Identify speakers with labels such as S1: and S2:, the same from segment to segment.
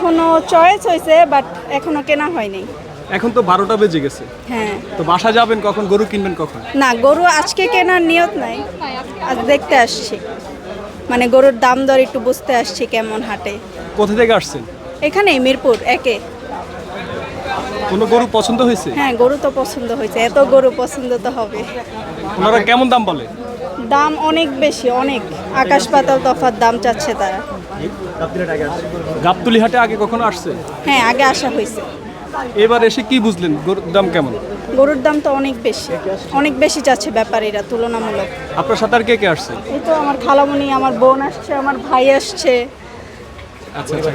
S1: এখনো চয়েস হয়েছে, বাট এখনো কেনা হয়নি।
S2: এখন তো 12টা বেজে গেছে,
S1: হ্যাঁ,
S2: তো বাসা যাবেন কখন, গরু কিনবেন কখন?
S1: না গরু আজকে কেনার নিয়ত নাই, আজ দেখতে আসছি, মানে গরুর দাম দর একটু বুঝতে আসছি কেমন হাটে।
S2: কোথা থেকে আসছেন?
S1: এখানেই মিরপুর একে।
S2: কোনো গরু পছন্দ হয়েছে?
S1: হ্যাঁ, গরু তো পছন্দ হয়েছে, এত গরু পছন্দ তো হবে।
S2: ওনারা কেমন দাম বলে?
S1: দাম অনেক বেশি, অনেক আকাশ পাতাল তফাৎ দাম চাচ্ছে তারা।
S2: গাবতলী হাটে আগে কখনো আসছে?
S1: হ্যাঁ, আগে আসা হয়েছে।
S2: এবার এসে কি বুঝলেন গরুর দাম কেমন?
S1: গরুর দাম তো অনেক বেশি, অনেক বেশি চাচ্ছে ব্যাপারীরা তুলনামূলক।
S2: আপনার সাথে আর কে কে আসছে?
S1: এই তো আমার খালামণি, আমার বোন আসছে, আমার ভাই আসছে।
S2: আচ্ছা আচ্ছা,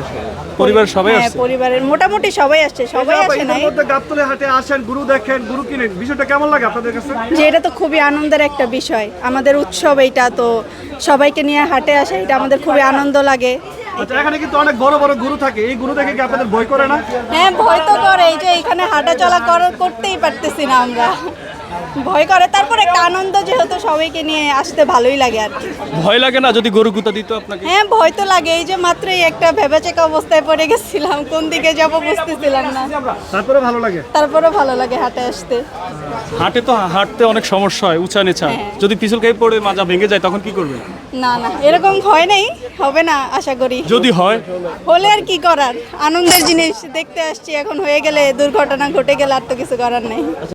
S2: পরিবারের সবাই
S1: হ্যাঁ,
S2: আসছে?
S1: পরিবারের মোটামুটি সবাই আসছে, সবাই আসে নাই।
S2: গাবতলী হাটে আসেন, গরু দেখেন, গরু কিনেন, বিষয়টা কেমন লাগে আপনাদের কাছে?
S1: যে এটা তো খুবই আনন্দের একটা বিষয়, আমাদের উৎসব এইটা, তো সবাইকে নিয়ে হাটে আসা এটা আমাদের খুবই আনন্দ লাগে।
S2: আচ্ছা, এখানে কিন্তু অনেক বড় বড় গরু থাকে, এই গরু দেখে কি আপনাদের ভয় করে না?
S1: হ্যাঁ, ভয় তো করে, এই যে এখানে হাঁটা চলা করতেই পারতেছি না আমরা, ভয় করে। তারপর একটা আনন্দ, যেহেতু সবাইকে নিয়ে আসতে ভালোই লাগে আর কি।
S2: ভয় লাগে না যদি গরু গুতা দিত আপনাকে?
S1: হ্যাঁ, ভয় তো লাগে, এই যে মাত্রই একটা ভেবাচেকা অবস্থায় পড়ে গেছিলাম, কোন দিকে যাব বুঝতেছিলাম না।
S2: তারপরে ভালো লাগে?
S1: তারপরে ভালো লাগে হাটে আসতে।
S2: হাটে তো হাঁটতে অনেক সমস্যা হয়, উঁচা নিচা,
S1: হ্যাঁ।
S2: যদি পিছল খেয়ে পড়ে মাজা ভেঙে যায় তখন কি করবেন?
S1: না না, এরকম ভয় নেই, হবে না আশা করি।
S2: যদি হয়?
S1: হলে আর কি করার, আনন্দের জিনিস দেখতে আসছি, এখন হয়ে গেলে দুর্ঘটনা ঘটে গেলে আর তো কিছু করার নেই।